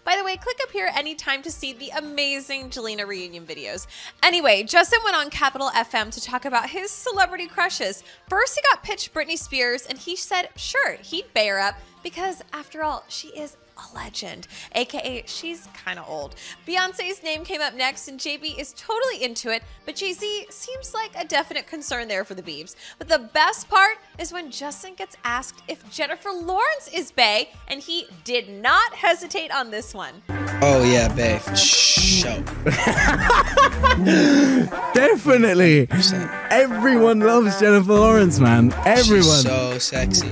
By the way, click up here anytime to see the amazing Jelena reunion videos. Anyway, Justin went on Capital FM to talk about his celebrity crushes. First, he got pitched Britney Spears, and he said, sure, he'd bae her up because, after all, she is a legend, aka she's kind of old. Beyonce's name came up next, and JB is totally into it, but Jay-Z seems like a definite concern there for the Biebs. But the best part is when Justin gets asked if Jennifer Lawrence is bae, and he did not hesitate on this one. Oh yeah, bae, for sure. Definitely. Everyone loves Jennifer Lawrence, man. Everyone. She's so sexy.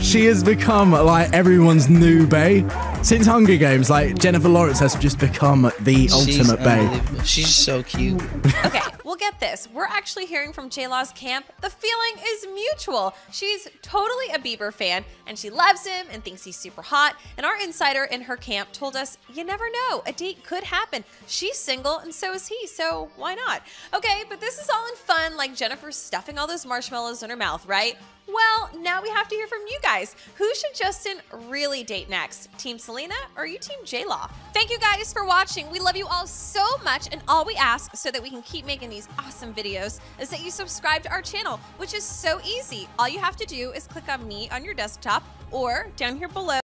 She has become like everyone's new bae. Since Hunger Games, like Jennifer Lawrence has just become the ultimate bae. She's so cute. Okay, well, get this. We're actually hearing from J-Law's camp. The feeling is mutual. She's totally a Bieber fan, and she loves him and thinks he's super hot. And our insider in her camp told us, you never know, a date could happen. She's single, and so is he, so why not? Okay, but this is all in fun, like Jennifer stuffing all those marshmallows in her mouth, right? Well, now we have to hear from you guys. Who should Justin really date next? Team Selena or are you Team J-Law? Thank you guys for watching. We love you all so much, and all we ask so that we can keep making these awesome videos is that you subscribe to our channel, which is so easy. All you have to do is click on me on your desktop or down here below.